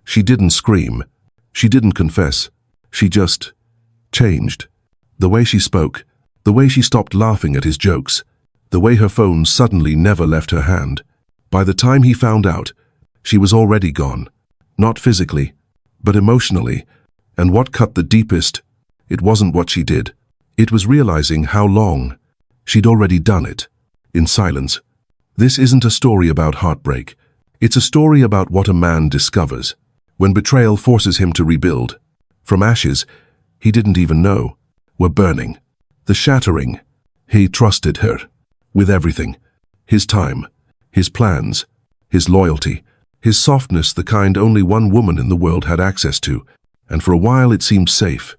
She didn't scream. She didn't confess. She just changed. The way she spoke, the way she stopped laughing at his jokes, the way her phone suddenly never left her hand. By the time he found out, she was already gone. Not physically, but emotionally. And what cut the deepest, it wasn't what she did. It was realizing how long she'd already done it, in silence. This isn't a story about heartbreak. It's a story about what a man discovers when betrayal forces him to rebuild. From ashes he didn't even know were burning. The shattering. He trusted her with everything. His time, his plans, his loyalty, his softness, the kind only one woman in the world had access to. And for a while it seemed safe,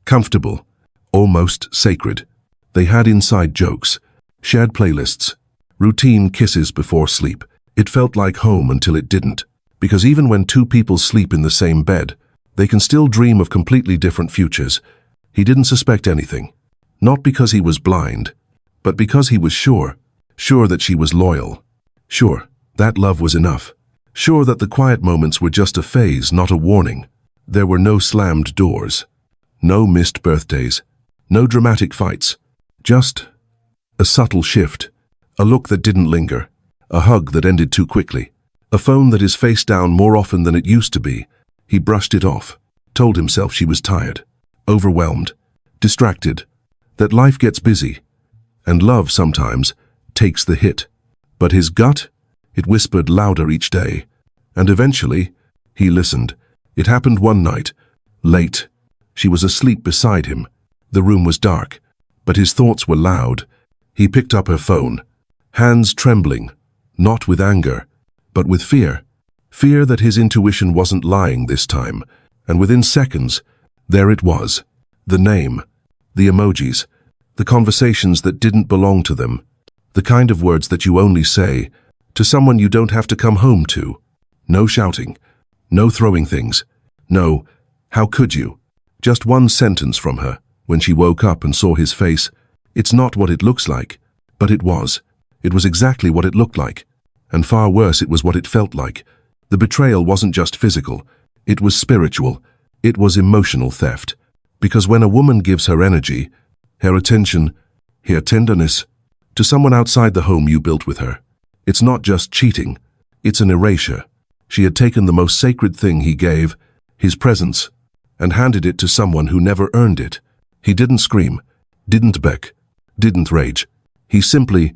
comfortable, almost sacred. They had inside jokes, shared playlists, routine kisses before sleep. It felt like home until it didn't. Because even when two people sleep in the same bed, they can still dream of completely different futures. He didn't suspect anything. Not because he was blind, but because he was sure that she was loyal. Sure that love was enough. Sure that the quiet moments were just a phase, not a warning. There were no slammed doors, no missed birthdays, no dramatic fights. Just a subtle shift, a look that didn't linger, a hug that ended too quickly, a phone that is face down more often than it used to be. He brushed it off, told himself she was tired, overwhelmed, distracted, that life gets busy, and love sometimes takes the hit. But his gut, it whispered louder each day, and eventually he listened. It happened one night, late. She was asleep beside him. The room was dark, but his thoughts were loud. He picked up her phone, hands trembling, not with anger, but with fear. Fear that his intuition wasn't lying this time. And within seconds, there it was. The name, the emojis, the conversations that didn't belong to them. The kind of words that you only say to someone you don't have to come home to. No shouting, no throwing things. No, how could you? Just one sentence from her. When she woke up and saw his face, it's not what it looks like, but it was. It was exactly what it looked like. And far worse, it was what it felt like. The betrayal wasn't just physical. It was spiritual. It was emotional theft. Because when a woman gives her energy, her attention, her tenderness, to someone outside the home you built with her, it's not just cheating. It's an erasure. She had taken the most sacred thing he gave, his presence, and handed it to someone who never earned it. He didn't scream, didn't beg, didn't rage. He simply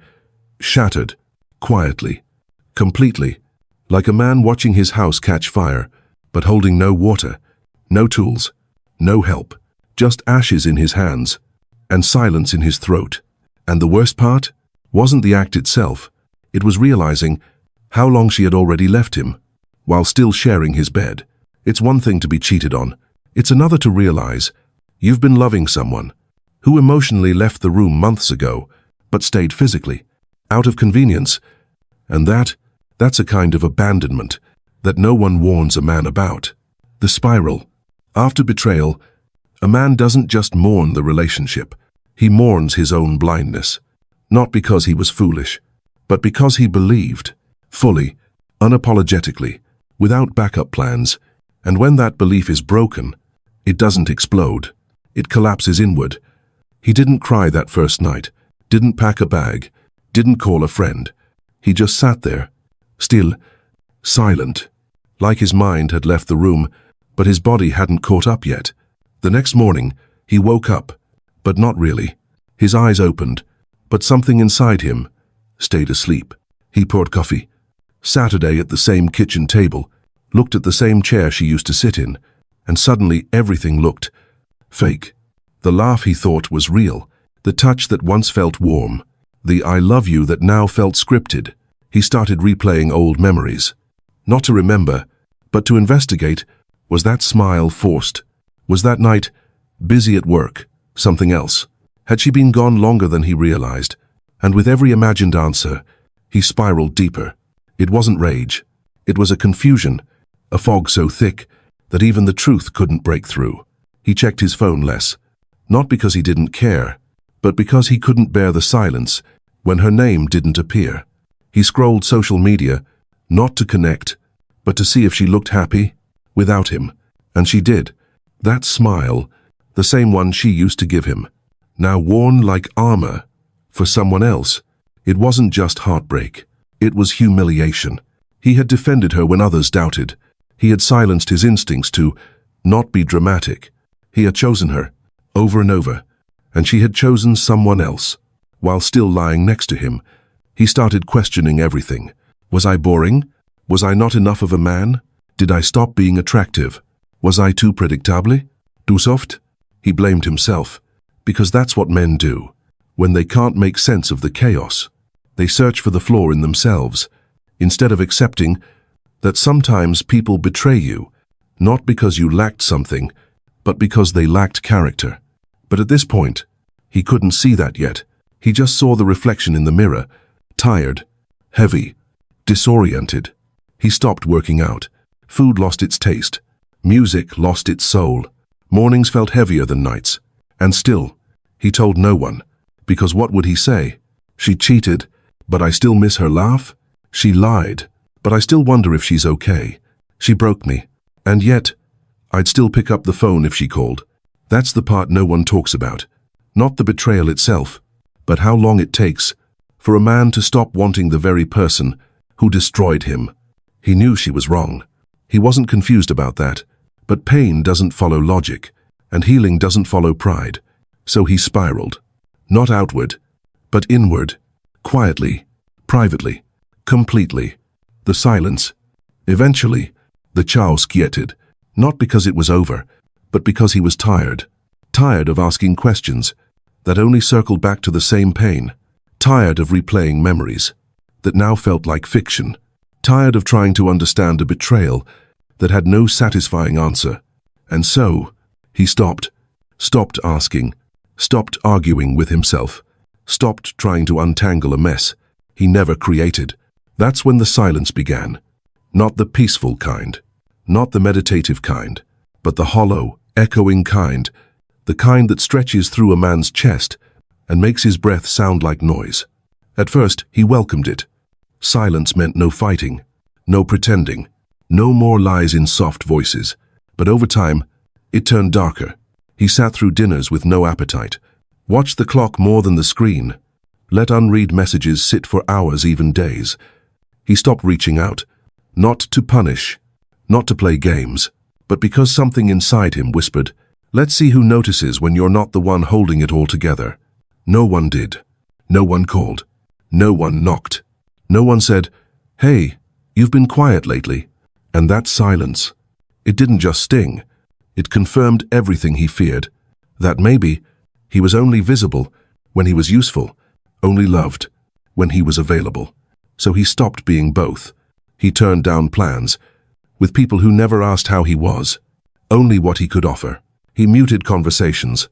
shattered, quietly, completely, like a man watching his house catch fire, but holding no water, no tools, no help, just ashes in his hands, and silence in his throat. And the worst part wasn't the act itself. It was realizing how long she had already left him, while still sharing his bed. It's one thing to be cheated on. It's another to realize you've been loving someone who emotionally left the room months ago, but stayed physically, out of convenience. And that's a kind of abandonment that no one warns a man about. The spiral. After betrayal, a man doesn't just mourn the relationship. He mourns his own blindness. Not because he was foolish, but because he believed, fully, unapologetically, without backup plans. And when that belief is broken, it doesn't explode. It collapses inward. He didn't cry that first night, didn't pack a bag, didn't call a friend. He just sat there, still, silent, like his mind had left the room, but his body hadn't caught up yet. The next morning, he woke up, but not really. His eyes opened, but something inside him stayed asleep. He poured coffee, Saturday at the same kitchen table, looked at the same chair she used to sit in, and suddenly everything looked fake. The laugh he thought was real, the touch that once felt warm, the I love you that now felt scripted. He started replaying old memories. Not to remember, but to investigate. Was that smile forced? Was that night, busy at work, something else? Had she been gone longer than he realized? And with every imagined answer, he spiraled deeper. It wasn't rage. It was a confusion, a fog so thick that even the truth couldn't break through. He checked his phone less, not because he didn't care, but because he couldn't bear the silence when her name didn't appear. He scrolled social media, not to connect, but to see if she looked happy, without him. And she did. That smile, the same one she used to give him, now worn like armor for someone else. It wasn't just heartbreak. It was humiliation. He had defended her when others doubted. He had silenced his instincts to not be dramatic. He had chosen her, over and over, and she had chosen someone else. While still lying next to him, he started questioning everything. Was I boring? Was I not enough of a man? Did I stop being attractive? Was I too predictable? Too soft? He blamed himself, because that's what men do. When they can't make sense of the chaos, they search for the flaw in themselves, instead of accepting that sometimes people betray you, not because you lacked something, but because they lacked character. But at this point, he couldn't see that yet. He just saw the reflection in the mirror, tired, heavy, disoriented. He stopped working out. Food lost its taste. Music lost its soul. Mornings felt heavier than nights. And still, he told no one, because what would he say? She cheated, but I still miss her laugh. She lied, but I still wonder if she's okay. She broke me, and yet, I'd still pick up the phone if she called. That's the part no one talks about. Not the betrayal itself, but how long it takes for a man to stop wanting the very person who destroyed him. He knew she was wrong. He wasn't confused about that. But pain doesn't follow logic, and healing doesn't follow pride. So he spiraled. Not outward, but inward. Quietly, privately, completely. The silence. Eventually, the chaos quieted. Not because it was over, but because he was tired. Tired of asking questions that only circled back to the same pain. Tired of replaying memories that now felt like fiction. Tired of trying to understand a betrayal that had no satisfying answer. And so, he stopped asking, stopped arguing with himself, stopped trying to untangle a mess he never created. That's when the silence began. Not the peaceful kind, not the meditative kind, but the hollow, echoing kind, the kind that stretches through a man's chest and makes his breath sound like noise. At first, he welcomed it. Silence meant no fighting, no pretending, no more lies in soft voices. But over time, it turned darker. He sat through dinners with no appetite, watched the clock more than the screen, let unread messages sit for hours, even days. He stopped reaching out, not to punish, not to play games, but because something inside him whispered, "Let's see who notices when you're not the one holding it all together." No one did. No one called. No one knocked. No one said, "Hey, you've been quiet lately." And that silence, it didn't just sting. It confirmed everything he feared, that maybe he was only visible when he was useful, only loved when he was available. So he stopped being both. He turned down plans with people who never asked how he was, only what he could offer. He muted conversations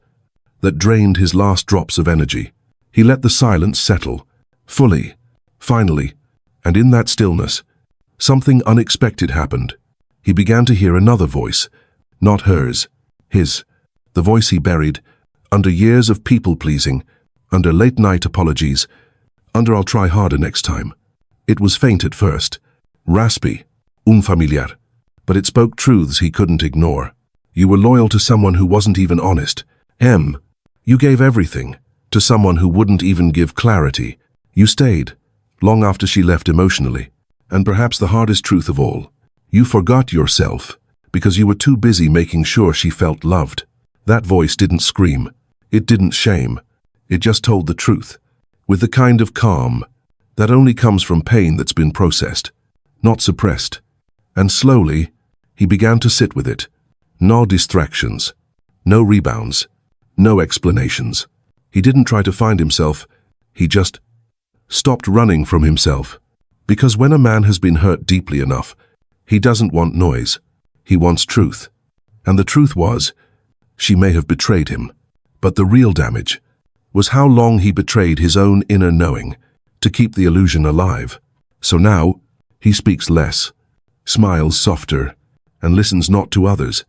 that drained his last drops of energy. He let the silence settle, fully, finally, and in that stillness, something unexpected happened. He began to hear another voice, not hers, his, the voice he buried under years of people-pleasing, under late-night apologies, under "I'll try harder next time." It was faint at first, raspy, unfamiliar, but it spoke truths he couldn't ignore. You were loyal to someone who wasn't even honest. You gave everything to someone who wouldn't even give clarity. You stayed, long after she left emotionally. And perhaps the hardest truth of all, you forgot yourself because you were too busy making sure she felt loved. That voice didn't scream. It didn't shame. It just told the truth, with the kind of calm that only comes from pain that's been processed, not suppressed. And slowly, he began to sit with it. No distractions, no rebounds, no explanations. He didn't try to find himself. He just stopped running from himself. Because when a man has been hurt deeply enough, he doesn't want noise. He wants truth. And the truth was, she may have betrayed him. But the real damage was how long he betrayed his own inner knowing to keep the illusion alive. So now, he speaks less, smiles softer, and listens not to others,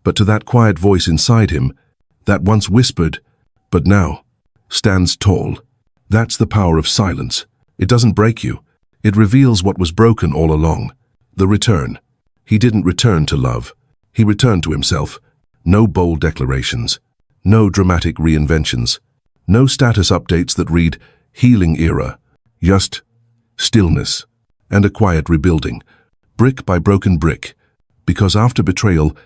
but to that quiet voice inside him that once whispered, but now stands tall. That's the power of silence. It doesn't break you. It reveals what was broken all along. The return. He didn't return to love. He returned to himself. No bold declarations. No dramatic reinventions. No status updates that read, healing era. Just stillness and a quiet rebuilding, brick by broken brick. Because after betrayal,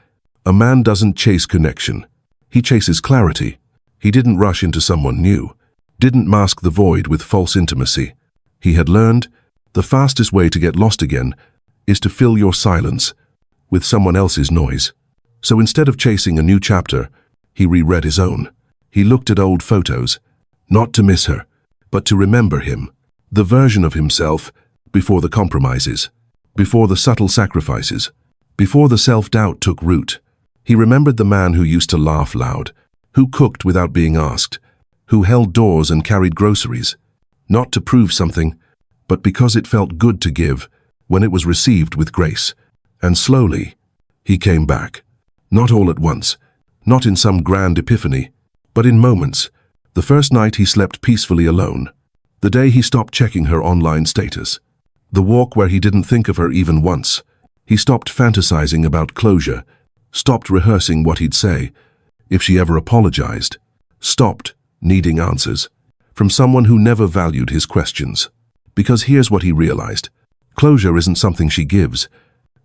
a man doesn't chase connection. He chases clarity. He didn't rush into someone new, didn't mask the void with false intimacy. He had learned the fastest way to get lost again is to fill your silence with someone else's noise. So instead of chasing a new chapter, he reread his own. He looked at old photos, not to miss her, but to remember him, the version of himself before the compromises, before the subtle sacrifices, before the self-doubt took root. He remembered the man who used to laugh loud, who cooked without being asked, who held doors and carried groceries, not to prove something, but because it felt good to give when it was received with grace. And slowly, he came back. Not all at once, not in some grand epiphany, but in moments. The first night he slept peacefully alone. The day he stopped checking her online status. The walk where he didn't think of her even once. He stopped fantasizing about closure, stopped rehearsing what he'd say if she ever apologized, stopped needing answers from someone who never valued his questions. Because here's what he realized. Closure isn't something she gives.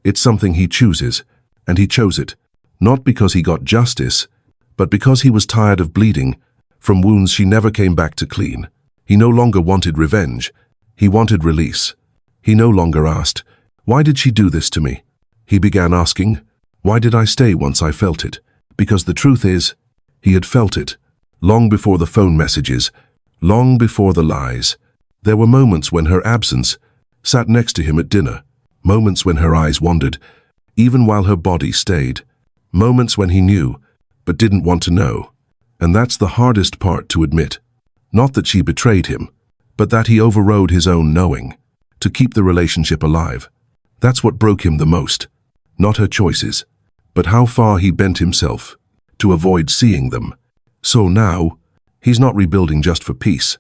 It's something he chooses, and he chose it, not because he got justice, but because he was tired of bleeding from wounds she never came back to clean. He no longer wanted revenge. He wanted release. He no longer asked, "Why did she do this to me?" He began asking, "Why did I stay once I felt it?" Because the truth is, he had felt it, long before the phone messages, long before the lies. There were moments when her absence sat next to him at dinner, moments when her eyes wandered, even while her body stayed, moments when he knew, but didn't want to know. And that's the hardest part to admit. Not that she betrayed him, but that he overrode his own knowing, to keep the relationship alive. That's what broke him the most. Not her choices, but how far he bent himself to avoid seeing them. So now, he's not rebuilding just for peace.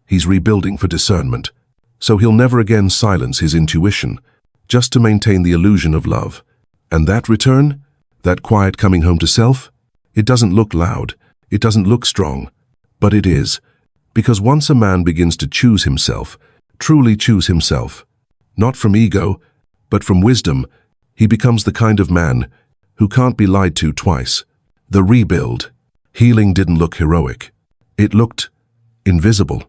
He's rebuilding for discernment. So he'll never again silence his intuition, just to maintain the illusion of love. And that return, that quiet coming home to self, it doesn't look loud, it doesn't look strong, but it is. Because once a man begins to choose himself, truly choose himself, not from ego, but from wisdom, he becomes the kind of man who can't be lied to twice. The rebuild. Healing didn't look heroic. It looked invisible.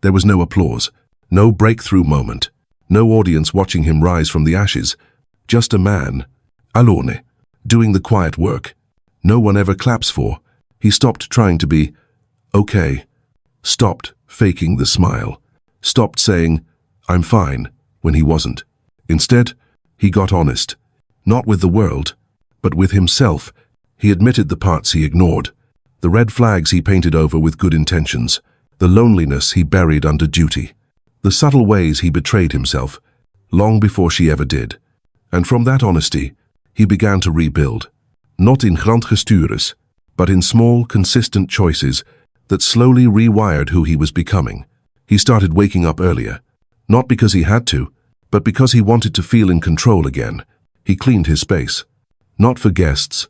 There was no applause, no breakthrough moment, no audience watching him rise from the ashes. Just a man, alone, doing the quiet work no one ever claps for. He stopped trying to be okay, stopped faking the smile, stopped saying, "I'm fine," when he wasn't. Instead, he got honest, not with the world, but with himself. He admitted the parts he ignored, the red flags he painted over with good intentions, the loneliness he buried under duty, the subtle ways he betrayed himself, long before she ever did. And from that honesty, he began to rebuild, not in grand gestures, but in small, consistent choices that slowly rewired who he was becoming. He started waking up earlier, not because he had to, but because he wanted to feel in control again. He cleaned his space, not for guests,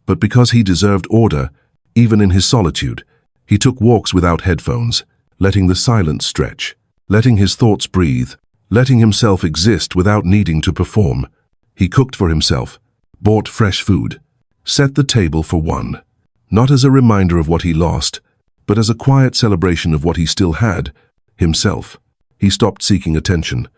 but because he deserved order, even in his solitude. He took walks without headphones, letting the silence stretch, letting his thoughts breathe, letting himself exist without needing to perform. He cooked for himself, bought fresh food, set the table for one, not as a reminder of what he lost, but as a quiet celebration of what he still had, himself. He stopped seeking attention,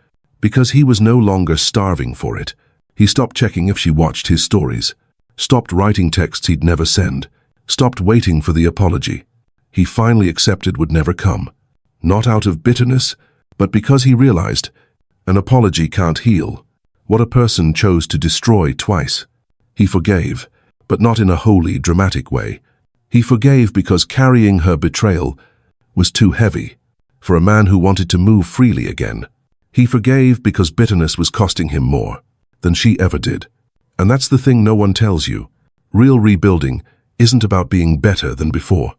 because he was no longer starving for it. He stopped checking if she watched his stories, stopped writing texts he'd never send, stopped waiting for the apology he finally accepted would never come. Not out of bitterness, but because he realized an apology can't heal what a person chose to destroy twice. He forgave, but not in a wholly dramatic way. He forgave because carrying her betrayal was too heavy for a man who wanted to move freely again. He forgave because bitterness was costing him more than she ever did. And that's the thing no one tells you. Real rebuilding isn't about being better than before.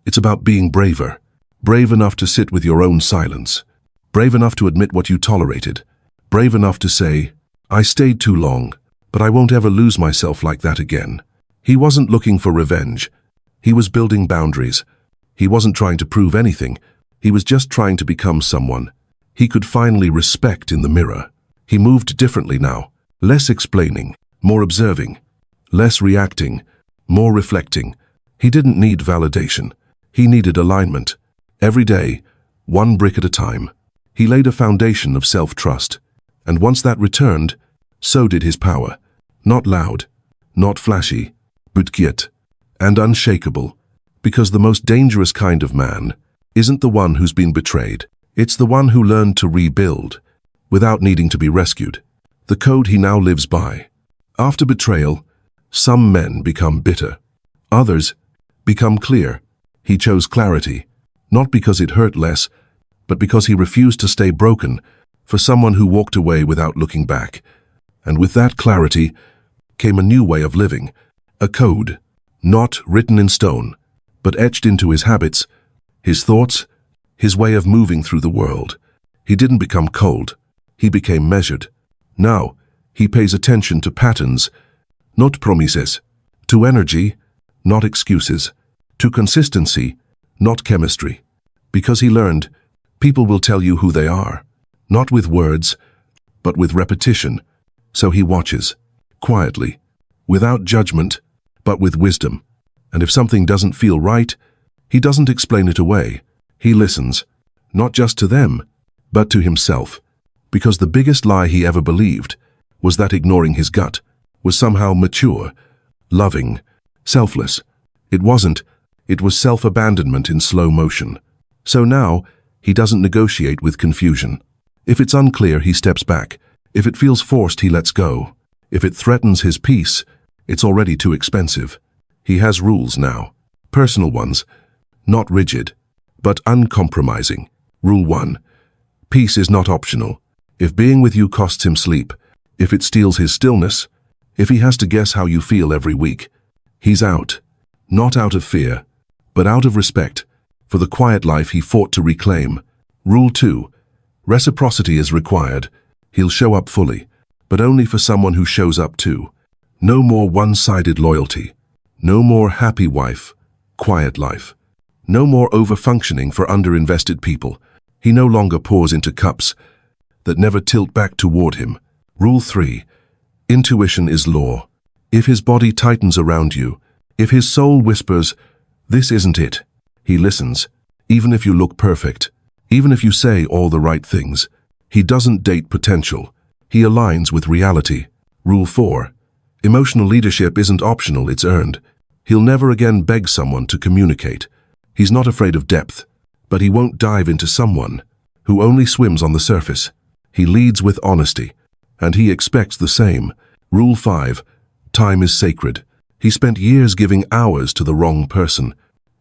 It's about being braver. Brave enough to sit with your own silence. Brave enough to admit what you tolerated. Brave enough to say, "I stayed too long, but I won't ever lose myself like that again. He wasn't looking for revenge. He was building boundaries. He wasn't trying to prove anything. He was just trying to become someone he could finally respect in the mirror. He moved differently now, less explaining, more observing, less reacting, more reflecting. He didn't need validation. He needed alignment. Every day, one brick at a time. He laid a foundation of self-trust. And once that returned, so did his power. Not loud, not flashy, but quiet and unshakable. Because the most dangerous kind of man isn't the one who's been betrayed. It's the one who learned to rebuild without needing to be rescued. The code he now lives by. After betrayal, some men become bitter. Others become clear. He chose clarity, not because it hurt less, but because he refused to stay broken for someone who walked away without looking back. And with that clarity came a new way of living, a code, not written in stone, but etched into his habits, his thoughts, his way of moving through the world. He didn't become cold. He became measured. Now, he pays attention to patterns, not promises, to energy, not excuses, to consistency, not chemistry. Because he learned, people will tell you who they are, not with words, but with repetition. So he watches, quietly, without judgment, but with wisdom. And if something doesn't feel right, he doesn't explain it away. He listens, not just to them, but to himself. Because the biggest lie he ever believed was that ignoring his gut was somehow mature, loving, selfless. It wasn't. It was self-abandonment in slow motion. So now, he doesn't negotiate with confusion. If it's unclear, he steps back. If it feels forced, he lets go. If it threatens his peace, it's already too expensive. He has rules now. Personal ones. Not rigid, but uncompromising. Rule 1. Peace is not optional. If being with you costs him sleep, if it steals his stillness, if he has to guess how you feel every week, he's out. Not out of fear, but out of respect for the quiet life he fought to reclaim. Rule 2. Reciprocity is required. He'll show up fully, but only for someone who shows up too. No more one-sided loyalty. No more happy wife, quiet life. No more over-functioning for under-invested people. He no longer pours into cups that never tilt back toward him. Rule 3. Intuition is law. If his body tightens around you, if his soul whispers, "This isn't it," he listens, even if you look perfect, even if you say all the right things. He doesn't date potential. He aligns with reality. Rule 4. Emotional leadership isn't optional, it's earned. He'll never again beg someone to communicate. He's not afraid of depth, but he won't dive into someone who only swims on the surface. He leads with honesty, and he expects the same. Rule 5. Time is sacred. He spent years giving hours to the wrong person.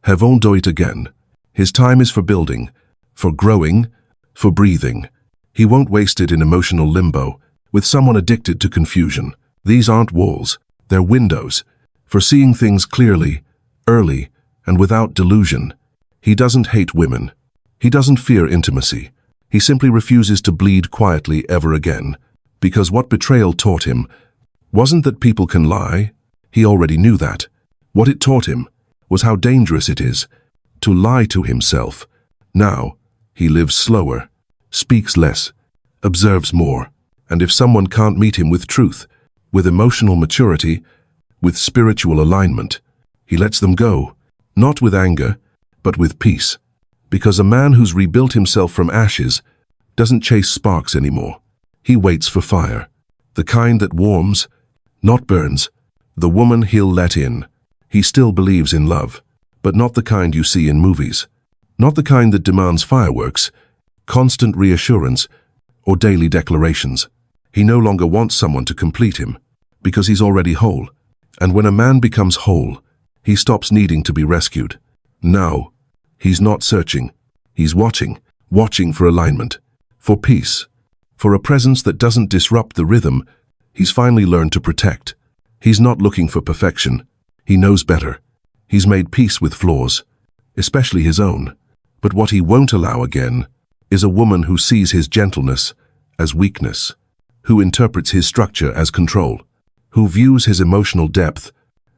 He won't do it again. His time is for building, for growing, for breathing. He won't waste it in emotional limbo, with someone addicted to confusion. These aren't walls, they're windows, for seeing things clearly, early, and without delusion. He doesn't hate women. He doesn't fear intimacy. He simply refuses to bleed quietly ever again. Because what betrayal taught him wasn't that people can lie. He already knew that. What it taught him was how dangerous it is to lie to himself. Now, he lives slower, speaks less, observes more. And if someone can't meet him with truth, with emotional maturity, with spiritual alignment, he lets them go, not with anger, but with peace. Because a man who's rebuilt himself from ashes doesn't chase sparks anymore. He waits for fire, the kind that warms, not burns. The woman he'll let in. He still believes in love, but not the kind you see in movies. Not the kind that demands fireworks, constant reassurance, or daily declarations. He no longer wants someone to complete him, because he's already whole. And when a man becomes whole, he stops needing to be rescued. Now, he's not searching. He's watching for alignment, for peace, for a presence that doesn't disrupt the rhythm he's finally learned to protect. He's not looking for perfection. He knows better. He's made peace with flaws, especially his own. But what he won't allow again is a woman who sees his gentleness as weakness, who interprets his structure as control. who views his emotional depth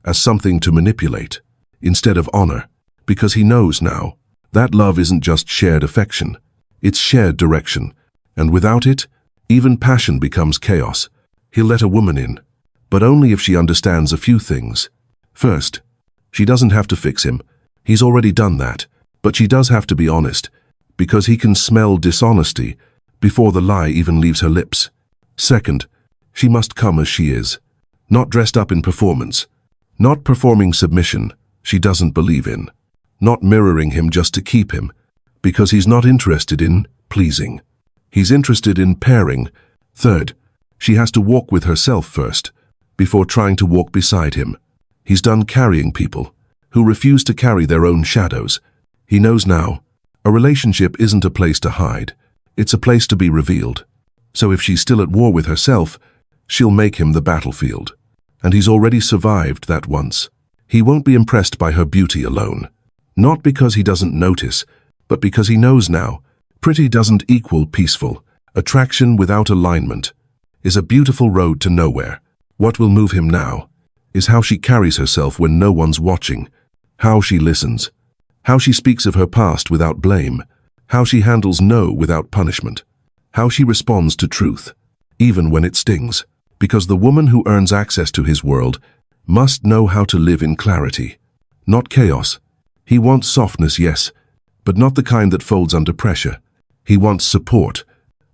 as something to manipulate instead of honor, because he knows now that love isn't just shared affection, it's shared direction, and without it, even passion becomes chaos. He'll let a woman in, but only if she understands a few things. First, she doesn't have to fix him. He's already done that, but she does have to be honest, because he can smell dishonesty before the lie even leaves her lips. Second, she must come as she is, not dressed up in performance, not performing submission she doesn't believe in, not mirroring him just to keep him, because he's not interested in pleasing. He's interested in pairing. Third, she has to walk with herself first, before trying to walk beside him. He's done carrying people who refuse to carry their own shadows. He knows now, a relationship isn't a place to hide, it's a place to be revealed. So if she's still at war with herself, she'll make him the battlefield. And he's already survived that once. He won't be impressed by her beauty alone. Not because he doesn't notice, but because he knows now, pretty doesn't equal peaceful. Attraction without alignment is a beautiful road to nowhere. What will move him now is how she carries herself when no one's watching, how she listens, how she speaks of her past without blame, how she handles no without punishment, how she responds to truth, even when it stings. Because the woman who earns access to his world must know how to live in clarity, not chaos. He wants softness, yes, but not the kind that folds under pressure. He wants support,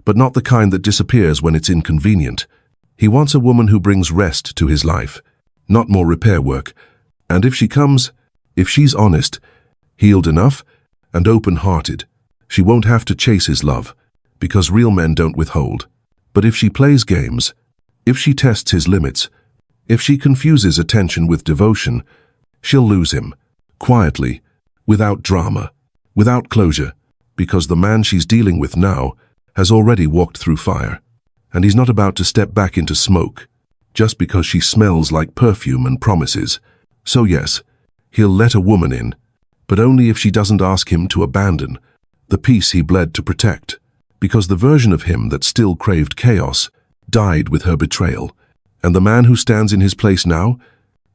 but not the kind that disappears when it's inconvenient. He wants a woman who brings rest to his life, not more repair work. And if she comes, if she's honest, healed enough, and open-hearted, she won't have to chase his love, because real men don't withhold. But if she plays games, if she tests his limits, if she confuses attention with devotion, she'll lose him, quietly, without drama, without closure, because the man she's dealing with now has already walked through fire, and he's not about to step back into smoke, just because she smells like perfume and promises. So yes, he'll let a woman in, but only if she doesn't ask him to abandon the peace he bled to protect, because the version of him that still craved chaos died with her betrayal. And the man who stands in his place now,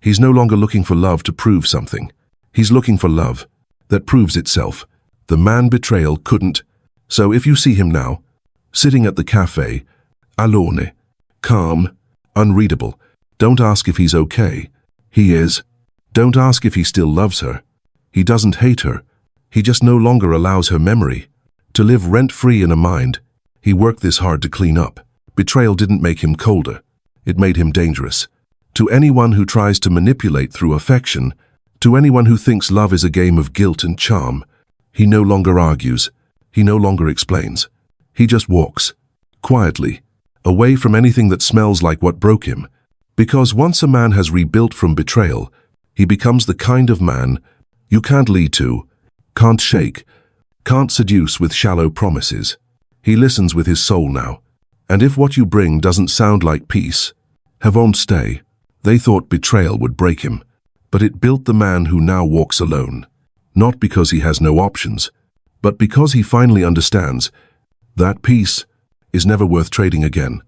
he's no longer looking for love to prove something. He's looking for love that proves itself. The man Betrayal couldn't. So if you see him now, sitting at the cafe, alone, calm, unreadable, don't ask if he's okay. He is. Don't ask if he still loves her. He doesn't hate her. He just no longer allows her memory to live rent-free in a mind he worked this hard to clean up. Betrayal didn't make him colder. It made him dangerous. To anyone who tries to manipulate through affection, to anyone who thinks love is a game of guilt and charm, he no longer argues. He no longer explains. He just walks, quietly, away from anything that smells like what broke him. Because once a man has rebuilt from betrayal, he becomes the kind of man you can't lead to, can't shake, can't seduce with shallow promises. He listens with his soul now. And if what you bring doesn't sound like peace, won't stay. They thought betrayal would break him, but it built the man who now walks alone. Not because he has no options, but because he finally understands that peace is never worth trading again.